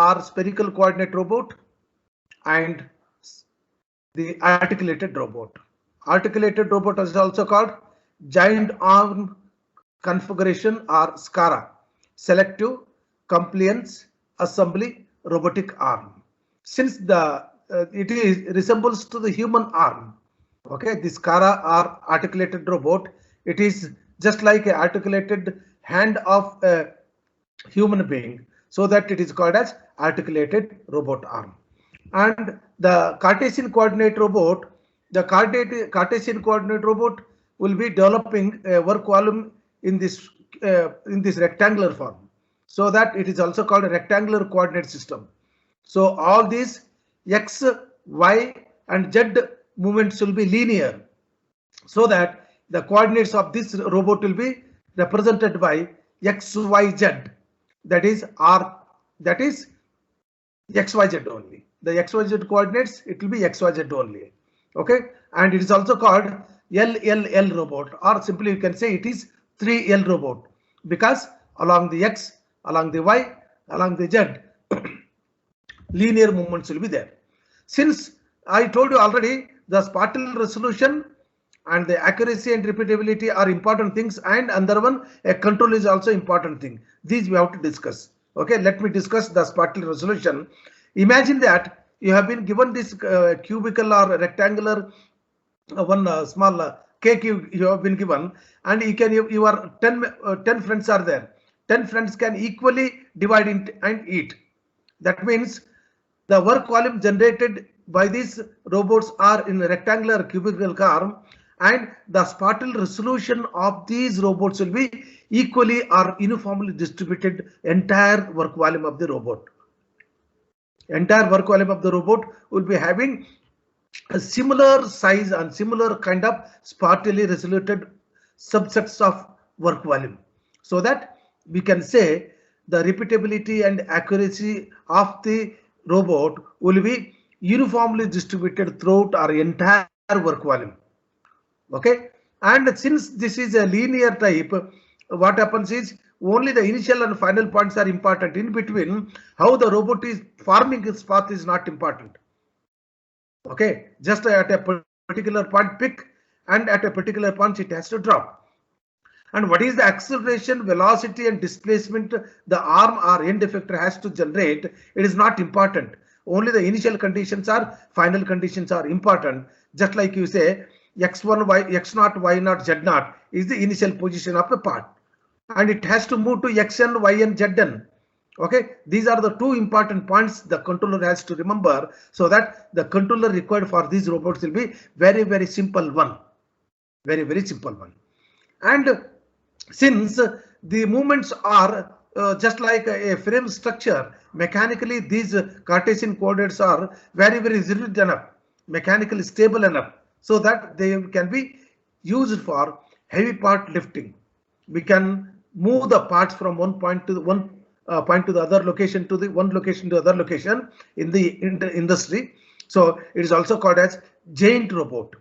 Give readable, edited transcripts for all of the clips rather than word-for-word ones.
are spherical coordinate robot and the articulated robot. Articulated robot is also called giant arm configuration or SCARA, selective compliance assembly robotic arm. Since it resembles to the human arm, okay, the SCARA or articulated robot, it is just like an articulated hand of a human being, so that it is called as articulated robot arm. And the Cartesian coordinate robot, the Cartesian coordinate robot will be developing a work volume in this rectangular form, so that it is also called a rectangular coordinate system. So all these x, y, and z movements will be linear, so that the coordinates of this robot will be represented by x, y, z. That is xyz only. The xyz coordinates, it will be xyz only. Okay, and it is also called LLL robot, or simply you can say it is 3L robot, because along the x, along the y, along the z, linear movements will be there. Since I told you already, the spatial resolution and the accuracy and repeatability are important things, and another one, a control is also important thing. These we have to discuss. Okay, let me discuss the spatial resolution. Imagine that you have been given this cubical or rectangular one small cake you have been given, and you are 10 friends are there. 10 friends can equally divide and eat. That means the work volume generated by these robots are in a rectangular cubical arm, and the spatial resolution of these robots will be equally or uniformly distributed entire work volume of the robot. Entire work volume of the robot will be having a similar size and similar kind of spatially resoluted subsets of work volume, so that we can say the repeatability and accuracy of the robot will be uniformly distributed throughout our entire work volume. Okay, and since this is a linear type, what happens is only the initial and final points are important. In between, how the robot is forming its path is not important. Okay, just at a particular point pick, and at a particular point it has to drop. And what is the acceleration, velocity, and displacement the arm or end effector has to generate, it is not important. Only the initial conditions or final conditions are important. Just like you say, x1, y, x0, y0, z0 is the initial position of the part, and it has to move to xn, yn, zn. Okay, these are the two important points the controller has to remember, so that the controller required for these robots will be very, very simple one. Very, very simple one. And since the movements are just like a frame structure, mechanically these Cartesian coordinates are very, very rigid enough, mechanically stable enough, so that they can be used for heavy part lifting. We can move the parts from one point to the other location, to the one location to other location in the industry. So it is also called as giant robot.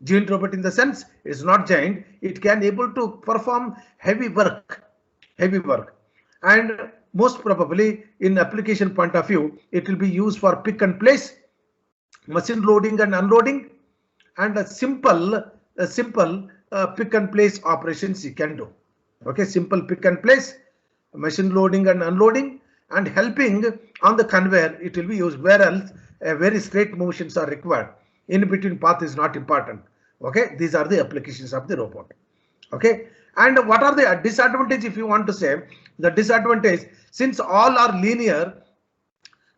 Giant robot in the sense it is not giant, it can able to perform heavy work, and most probably in application point of view, it will be used for pick and place, machine loading and unloading, and a simple pick and place operations you can do. Okay, simple pick and place, machine loading and unloading, and helping on the conveyor it will be used, where else very straight motions are required. In between path is not important. Okay, these are the applications of the robot. Okay, and what are the disadvantage, if you want to say? The disadvantage, since all are linear,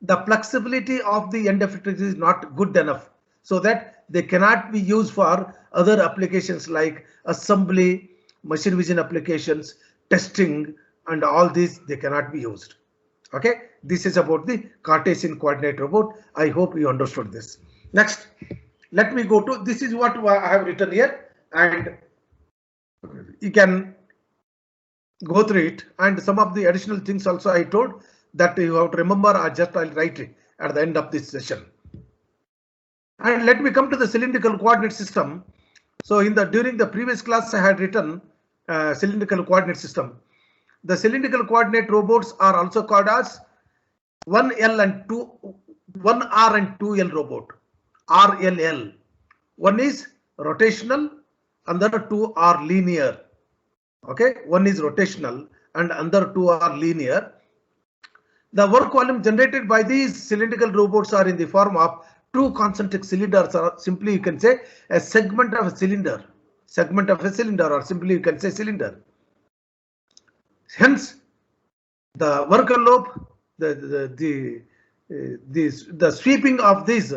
the flexibility of the end effectors is not good enough, so that they cannot be used for other applications like assembly, machine vision applications, testing, and all these they cannot be used. Okay, this is about the Cartesian coordinate robot. I hope you understood this. Next, let me go to, this is what I have written here, and you can go through it, and some of the additional things also I told that you have to remember. I'll write it at the end of this session. And let me come to the cylindrical coordinate system. So during the previous class I had written cylindrical coordinate system. The cylindrical coordinate robots are also called as 1 L and 2, 1 R and 2 L robot, RLL. One is rotational and the other two are linear. Okay, one is rotational and other two are linear. The work volume generated by these cylindrical robots are in the form of two concentric cylinders, or simply you can say a segment of a cylinder. Segment of a cylinder, or simply you can say cylinder. Hence, the work envelope, the sweeping of this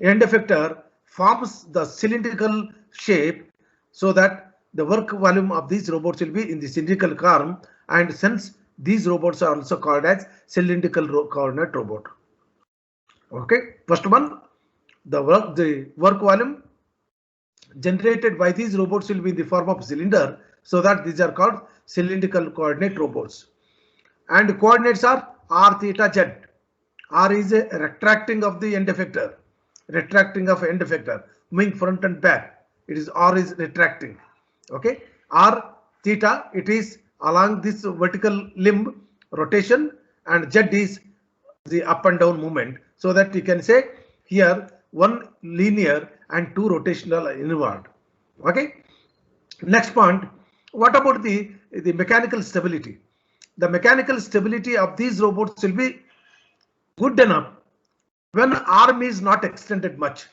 end effector forms the cylindrical shape, so that the work volume of these robots will be in the cylindrical form, and since these robots are also called as cylindrical coordinate robot. Okay, first one, the work volume generated by these robots will be in the form of cylinder, so that these are called cylindrical coordinate robots. And coordinates are r, theta, z. R is a retracting of the end effector, retracting of end effector, moving front and back. It is R is retracting. Okay, R theta, it is along this vertical limb rotation, and Z is the up and down movement. So that you can say here one linear and two rotational involved. Okay. Next point, what about the mechanical stability? The mechanical stability of these robots will be good enough when arm is not extended much.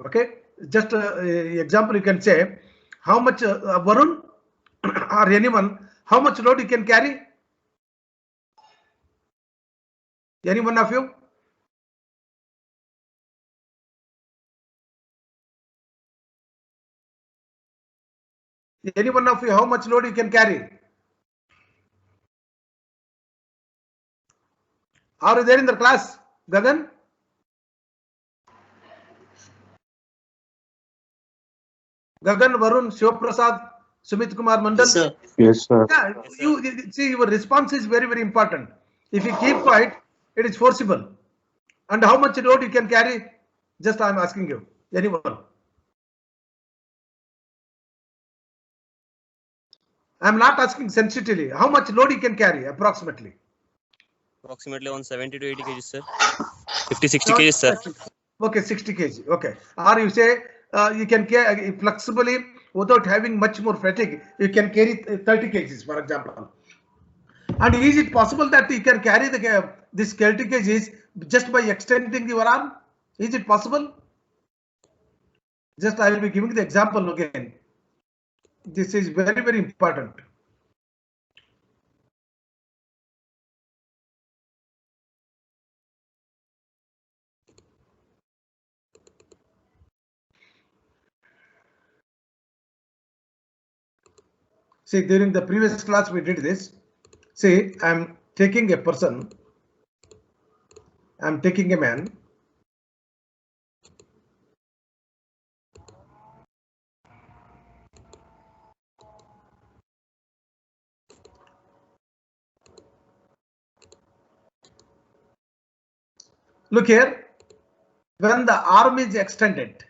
Okay, just example you can say how much Varun or anyone, how much load you can carry? Any one of you? Any one of you, how much load you can carry? Are you there in the class, Gagan? Gagan, Varun, Shivaprasad, Sumit Kumar Mandal. Yes, sir. Yes, sir. Yeah, you see, your response is very, very important. If you keep quiet, it is forcible. And how much load you can carry? Just I am asking you, anyone. I am not asking sensitively. How much load you can carry approximately? Approximately on 70 to 80 kg, sir. 50-60 kg, sir. Okay, 60 kg. Okay. Or you say you can carry flexibly without having much more fatigue. You can carry 30 kgs, for example. And is it possible that you can carry this 30 kgs just by extending your arm? Is it possible? Just I will be giving the example again. This is very, very important. See, during the previous class we did this. See, I'm taking a person, I'm taking a man. Look here, when the arm is extended.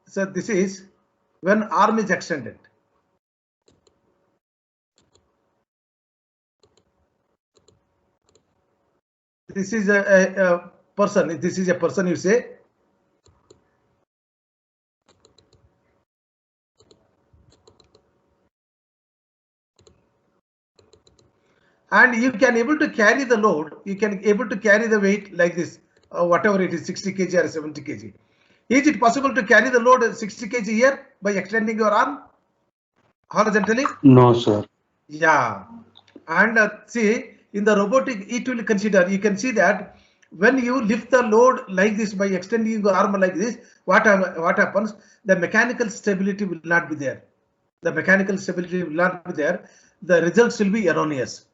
So this is when arm is extended. This is a person. This is a person, you say. And you can able to carry the load. You can able to carry the weight like this, whatever it is, 60 kg or 70 kg. Is it possible to carry the load 60 kg here by extending your arm horizontally? No, sir. Yeah. And see, in the robotic, it will consider, you can see that when you lift the load like this by extending the arm like this, what happens? The mechanical stability will not be there. The mechanical stability will not be there. The results will be erroneous.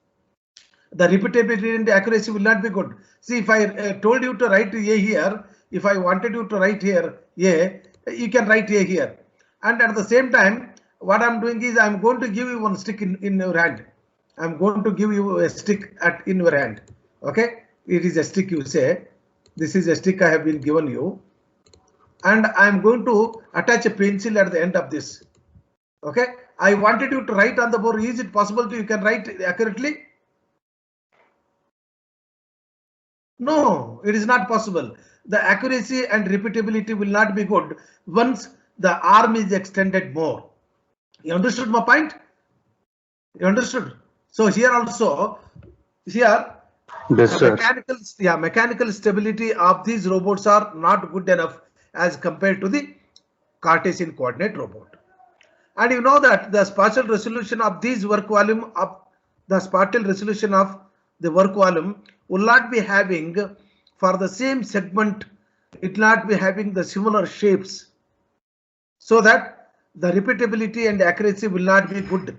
The repeatability and accuracy will not be good. See, if I told you to write A here, if I wanted you to write here A, you can write A here. And at the same time, what I'm doing is I'm going to give you one stick in your hand. I'm going to give you a stick in your hand. Okay, it is a stick, you say. This is a stick I have been given you. And I'm going to attach a pencil at the end of this. Okay, I wanted you to write on the board. Is it possible you can write accurately? No, it is not possible. The accuracy and repeatability will not be good once the arm is extended more. You understood my point? You understood? So here also, here Yes, sir. mechanical stability of these robots are not good enough as compared to the Cartesian coordinate robot. And you know that the spatial resolution of these work volume of the spatial resolution of the work volume will not be having for the same segment, it will not be having the similar shapes, so that the repeatability and accuracy will not be good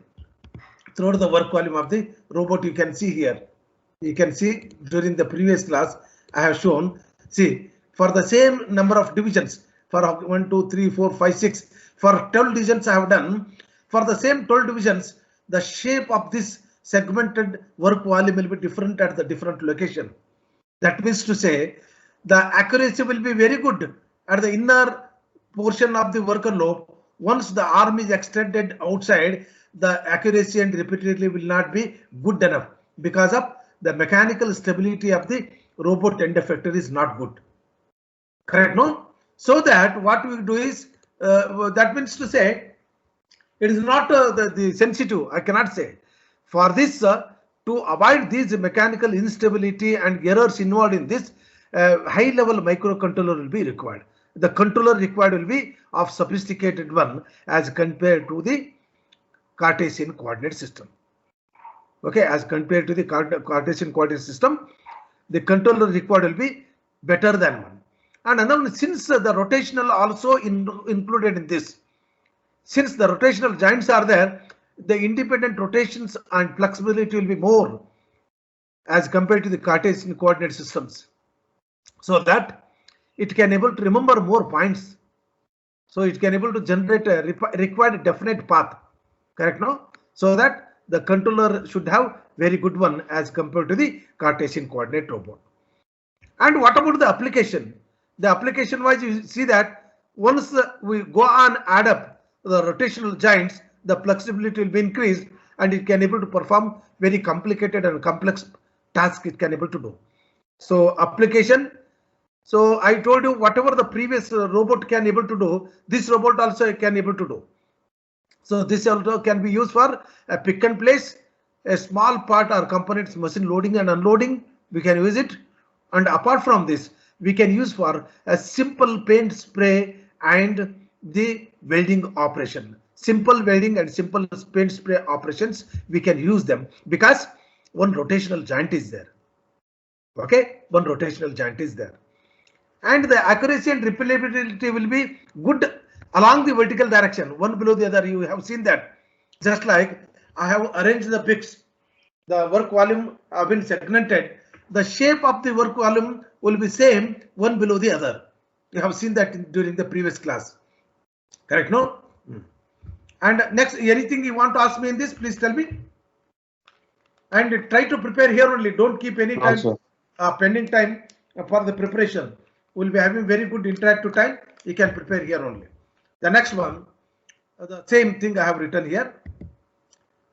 throughout the work volume of the robot. You can see here. You can see during the previous class I have shown. See, for the same number of divisions, for 1, 2, 3, 4, 5, 6, for 12 divisions I have done. For the same 12 divisions, the shape of this segmented work volume will be different at the different location. That means to say the accuracy will be very good at the inner portion of the worker lobe. Once the arm is extended outside, the accuracy and repeatability will not be good enough because of the mechanical stability of the robot end effector is not good. Correct, no? So that what we do is, that means to say, it is not the sensitive, I cannot say. For this, to avoid these mechanical instability and errors involved in this, high level microcontroller will be required. The controller required will be of sophisticated one as compared to the Cartesian coordinate system. Okay, as compared to the Cartesian coordinate system, the controller required will be better than one. And another, since the rotational also included in this, since the rotational joints are there, the independent rotations and flexibility will be more as compared to the Cartesian coordinate systems, so that it can able to remember more points. So it can able to generate a required definite path. Correct, no? So that the controller should have very good one as compared to the Cartesian coordinate robot. And what about the application? The application wise, you see that once we go on add up the rotational joints, the flexibility will be increased and it can able to perform very complicated and complex task it can able to do. So application. So I told you whatever the previous robot can able to do, this robot also can able to do. So this also can be used for a pick and place, a small part or components machine loading and unloading. We can use it. And apart from this, we can use for a simple paint spray and the welding operation. Simple welding and simple paint spray operations, we can use them because one rotational joint is there. Okay, one rotational joint is there. And the accuracy and repeatability will be good along the vertical direction, one below the other. You have seen that. Just like I have arranged the picks, the work volume have been segmented. The shape of the work volume will be same one below the other. You have seen that during the previous class. Correct, no? And next, anything you want to ask me in this, please tell me. And try to prepare here only. Don't keep any time, pending time for the preparation. We'll be having very good interactive time. You can prepare here only. The next one, the same thing I have written here.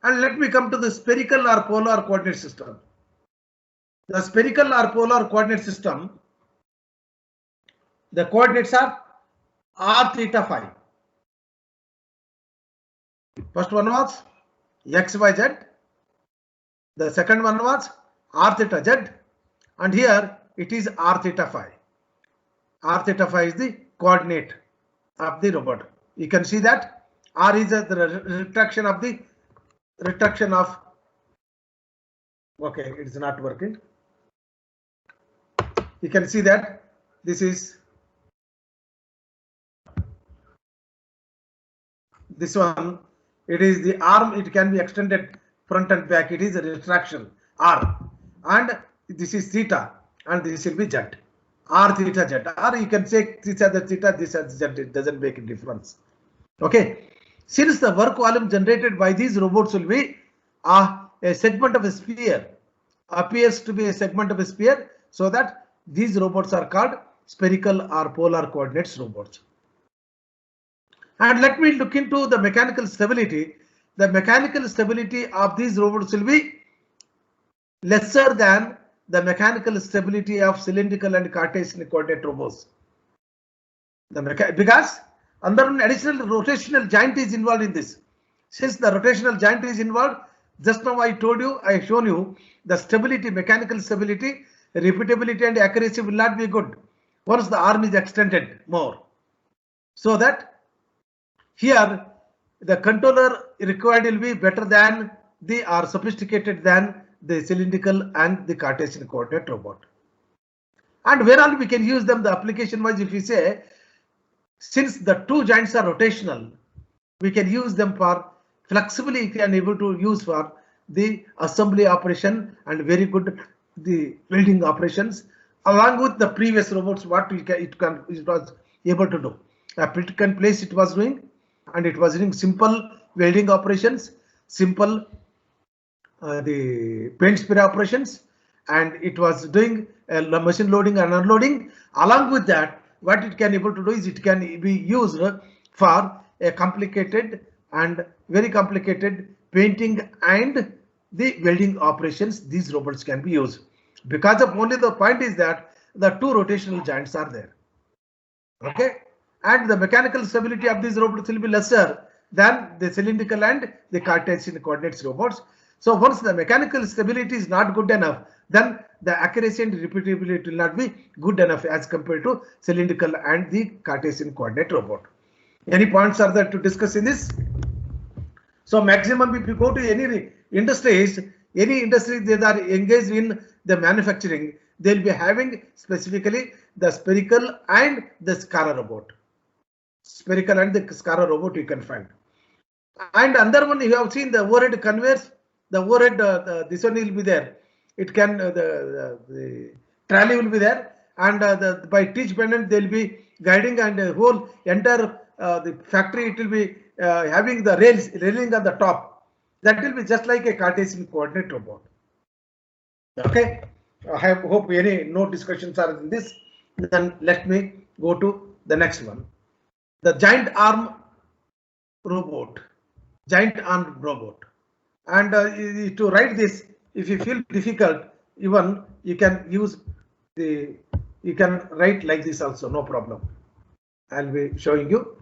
And let me come to the spherical or polar coordinate system. The spherical or polar coordinate system, the coordinates are r, theta, phi. First one was x, y, z. The second one was r, theta, z. And here it is r, theta, phi. R, theta, phi is the coordinate of the robot. You can see that r is the retraction of the okay, it is not working. You can see that this is this one. It is the arm, it can be extended front and back. It is a retraction r, and this is theta, and this will be z. R, theta, z. Or you can say this as the theta, this as z. It doesn't make a difference. Okay. Since the work volume generated by these robots will be a segment of a sphere, appears to be a segment of a sphere, so that these robots are called spherical or polar coordinates robots. And let me look into the mechanical stability. The mechanical stability of these robots will be lesser than the mechanical stability of cylindrical and Cartesian coordinate robots. Because under an additional rotational joint is involved in this. Since the rotational joint is involved, just now I told you, I have shown you the stability, mechanical stability, repeatability and accuracy will not be good once the arm is extended more. So that here the controller required will be better than or sophisticated than the cylindrical and the Cartesian coordinate robot. And where all we can use them, the application wise, if we say, since the two joints are rotational, we can use them for flexibly can able to use for the assembly operation and very good the welding operations, along with the previous robots what it was able to do. A pick and place it was doing, and it was doing simple welding operations, simple the paint spray operations, and it was doing machine loading and unloading. Along with that, what it can able to do is it can be used for a complicated and very complicated painting and the welding operations. These robots can be used because of only the point is that the two rotational joints are there. Okay, and the mechanical stability of these robots will be lesser than the cylindrical and the Cartesian coordinates robots. So once the mechanical stability is not good enough, then the accuracy and repeatability will not be good enough as compared to cylindrical and the Cartesian coordinate robot. Any points are there to discuss in this? So maximum if you go to any industries that are engaged in the manufacturing, they'll be having specifically the spherical and the SCARA robot. Spherical and the SCARA robot you can find. And another one you have seen the overhead conveyors. The overhead this one will be there. It can the trolley will be there, and by teach pendant they'll be guiding, and the whole entire the factory it will be having the railing on the top. That will be just like a Cartesian coordinate robot. Okay, I hope no discussions are in this. Then let me go to the next one. The giant arm robot. Giant arm robot. And to write this, if you feel difficult, even you can use you can write like this also, no problem. I'll be showing you.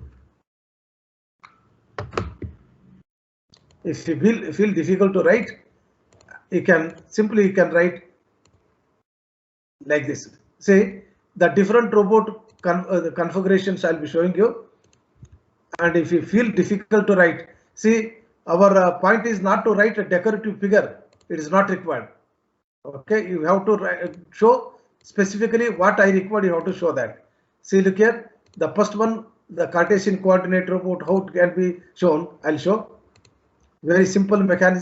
If you feel difficult to write, you can write like this. Say the different robot the configurations I'll be showing you. And if you feel difficult to write, see, our point is not to write a decorative figure. It is not required. Okay, you have to show specifically what I required. You have to show that. See, look here. The first one, the Cartesian coordinate robot, how it can be shown. I'll show. Very simple mechanism.